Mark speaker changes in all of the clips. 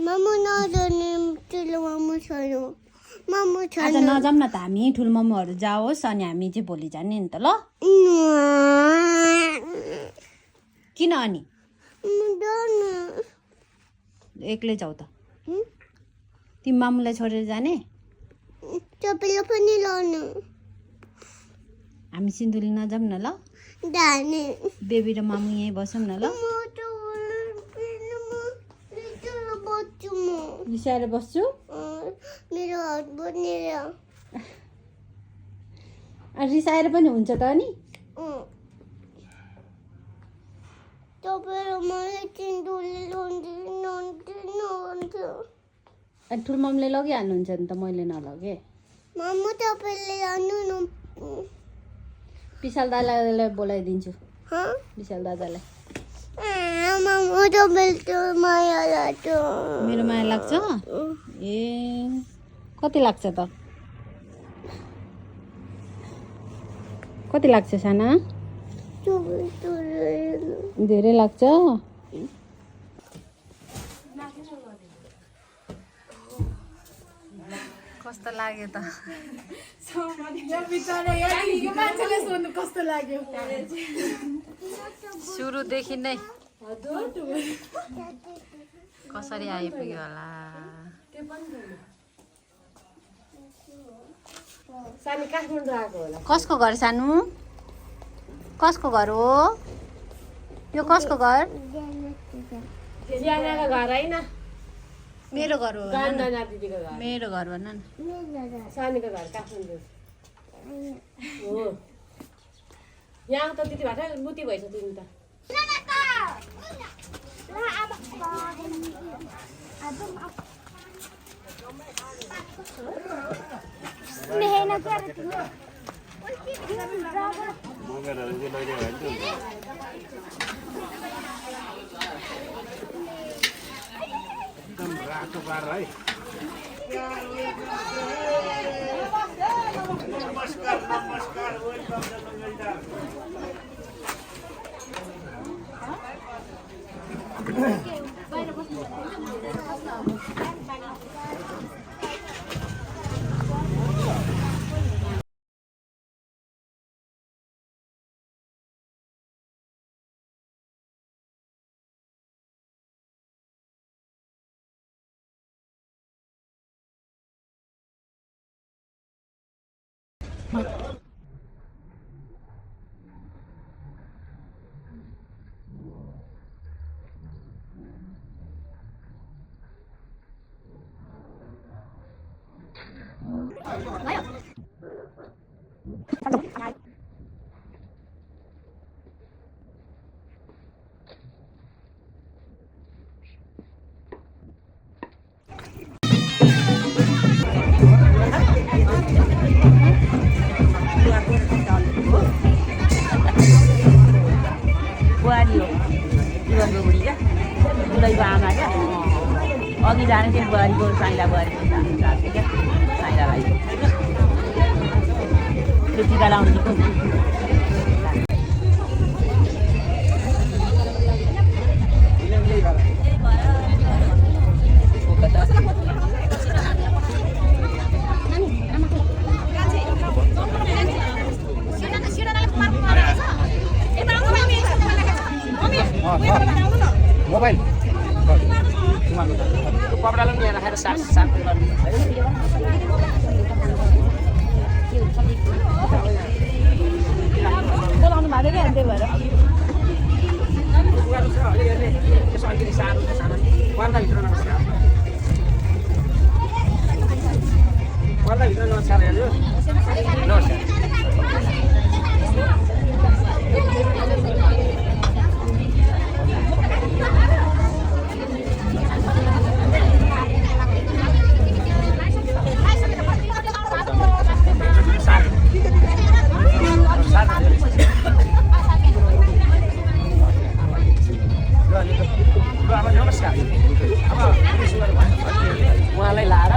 Speaker 1: मामु नजाने ठुलो मामु छैन मामु छैन
Speaker 2: आज नजाऊँ न त हामी ठुलो मामुहरू जाओस् अनि हामी चाहिँ भोलि जाने नि त ल किन अनि एक्लै जाऊ त तिमी मामुलाई छोडेर जाने
Speaker 1: तपाईँले पनि लानु
Speaker 2: हामी सिन्धुली नजाऊँ न ल
Speaker 1: जाने
Speaker 2: बेबी र मामु यहीँ बसौँ न ल रिसाएर बस्छु
Speaker 1: मेरो हात बनेर
Speaker 2: रिसाएर पनि हुन्छ त अनि
Speaker 1: तपाईँ मलाई सिन्धुली लानुहुन्छ
Speaker 2: अनि ठुलो मामुले लगिहाल्नुहुन्छ नि त मैले नलगे
Speaker 1: मामु तपाईँले लानु न
Speaker 2: विशाल दादालाई बोलाइदिन्छु विशाल दादालाई
Speaker 1: मामु तपाईँले माया लाग्छ
Speaker 2: मेरो माया लाग्छ ए कति लाग्छ त कति लाग्छ साना धेरै लाग्छ कस्तो लाग्यो त सुरुदेखि नै कसरी आइपुग्यो होला कसको घर सानु कसको घर हो यो कसको घर मेरो घर हो मेरो घर भन न
Speaker 3: सानीको घर काठमाडौँ हो यहाँ त त्यति भएर मुती भएछ तिमी त
Speaker 4: रातो पार है नमस्कार नमस्कार वेलकम
Speaker 5: बुहारी हो जीवनको बुढी क्या बुढाइको आमा क्या अघि जाने चाहिँ बुहारीको साइला बुहारीको जान्थ्यो क्या साइलालाई त्यो टिका लाउने को
Speaker 4: मोबाइल
Speaker 5: कपडालाई पनि राखेर साफ गर्नु बोलाउनु भएको क्या त्यही भएर
Speaker 3: अलिकति साह्रो छ सामान पर्दाभित्र नमस्कार पर्दाभित्र नमस्कार हेर्नु नमस्कार उहाँलाई लाएर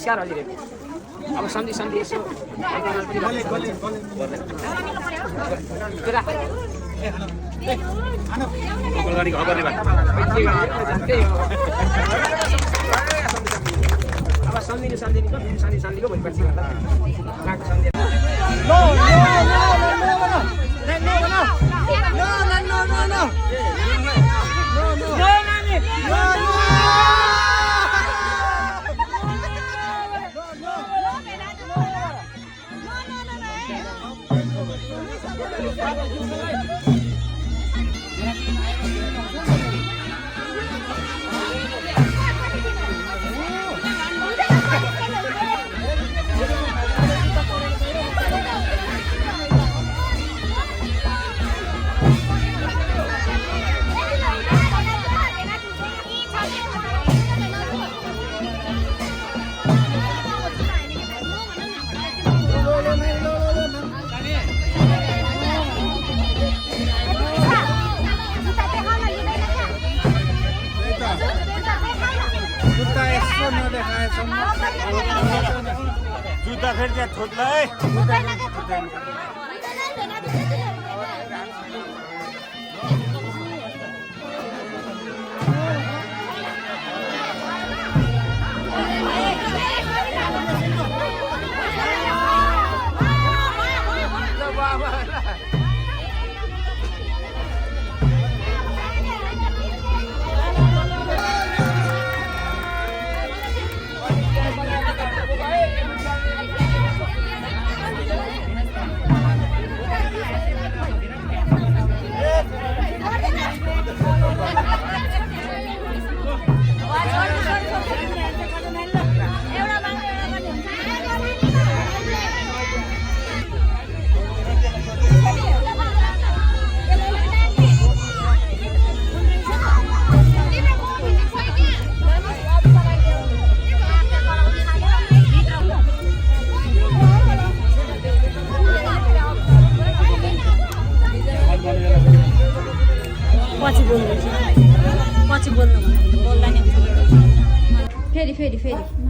Speaker 6: नमस्कार हजुर अब सम्झि सम्झि यसो अब सम्झिनुको भोलिपर्सि
Speaker 4: जुत्ता फेरि त्यहाँ थोत्ला है
Speaker 2: पछि बोल्नु बोल्दा नि फेरि फेरि फेरि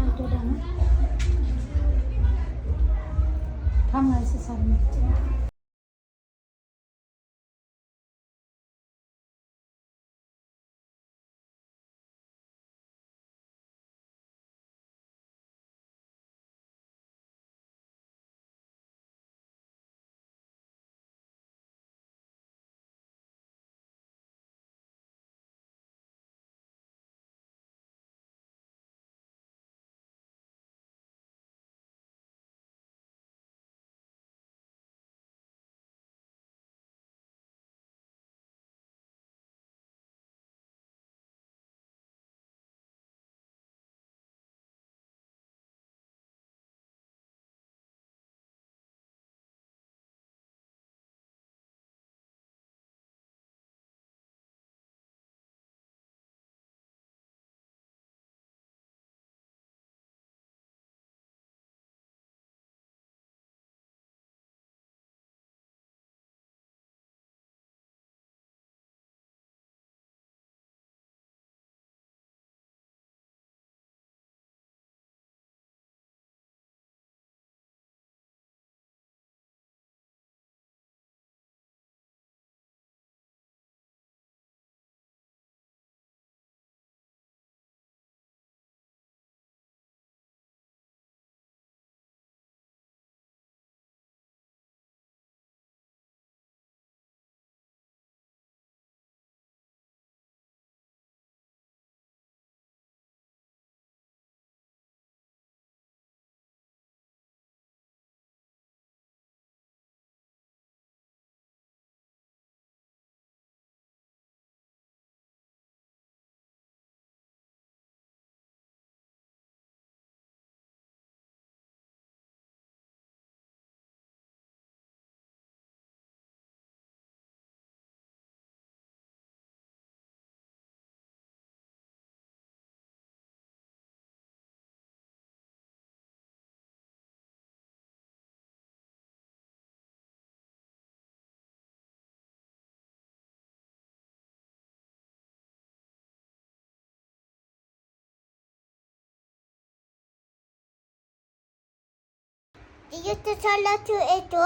Speaker 1: यो त चल्ला थियो यतो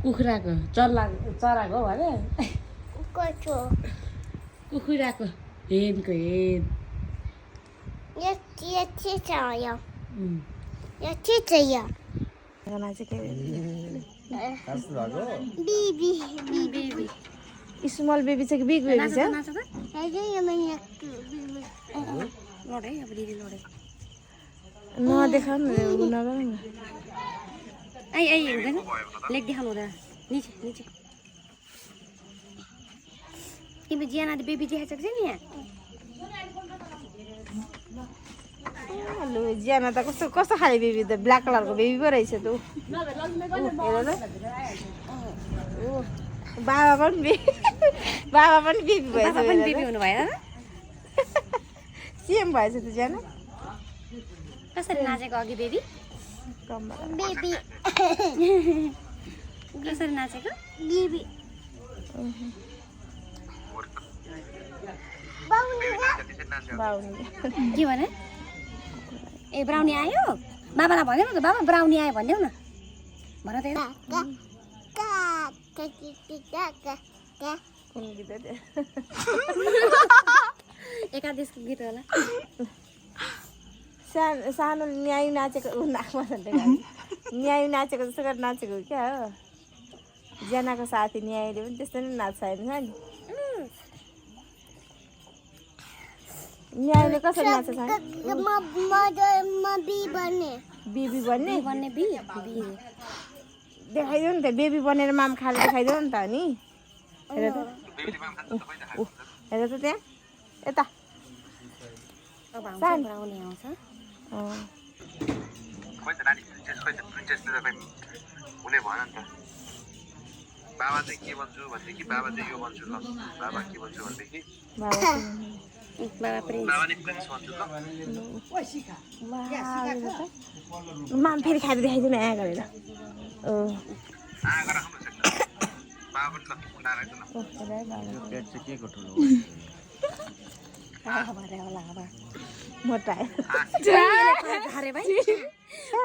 Speaker 5: कुखुराको चराको हो अरे
Speaker 1: कस्तो
Speaker 5: कुखुराको हेनको हेन
Speaker 1: यो छ यो यो छ यो बेबी
Speaker 2: स्मल बेबी चाहिँ बिग बेबी छ
Speaker 1: हेर्नु यो मैले
Speaker 2: नदेखाउनु नगरौँ न
Speaker 3: आई हुँदैन लेग देखाउनु हुँदैन निचे निचे तिम्रो जियाना बेबी देखाएको छ नि यहाँ
Speaker 2: लु ज्याना त कस्तो कस्तो खाले बेबी त ब्ल्याक कलरको बेबी पो रहेछ त हेर त बाबा पनि बेबी भएछ
Speaker 3: बेबी हुनु भएर
Speaker 2: सेम भएछ त ज्याना
Speaker 3: कसरी नाचेको अघि बेबी
Speaker 1: बेबी
Speaker 3: कसरी नाचेको
Speaker 1: बेबी
Speaker 3: के भने ए ब्राउनी आयो बाबालाई भन्देऊ न त बाबा ब्राउनी आयो भन्देऊ न भन त एकादेशको गीत होला
Speaker 2: सानो न्याय नाचेको नाकमा न्याय नाचेको जस्तो गरेर नाचेको क्या हो ज्यानाको साथी न्यायले पनि त्यस्तो नै नाच्छ होइन नि न्यायले कसरी नाच्छ बेबी बन्ने देखाइदेऊ नि त बेबी बनेर माम खाले देखाइदेऊ नि त नि हेर त हेर त त्यहाँ यता
Speaker 3: ब्राउनी आउँछ
Speaker 4: हुने भएन नि त बाबा चाहिँ के भन्छु भनेदेखि बाबा चाहिँ यो भन्छु ल बाबा के भन्छु भनेदेखि
Speaker 3: बाबा प्रिन्स
Speaker 4: बाबा नि प्रिन्स भन्छु ल
Speaker 2: माम फेरि खाएर देखाइदिनु आँ गरेर
Speaker 4: बाबा पनि ल डाइरेक्ट पेट चाहिँ के को ठुलो
Speaker 2: मोटाए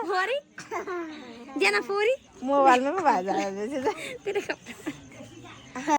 Speaker 3: फोरी ज्याना फोरी
Speaker 2: मोबाइलमा पो भाजा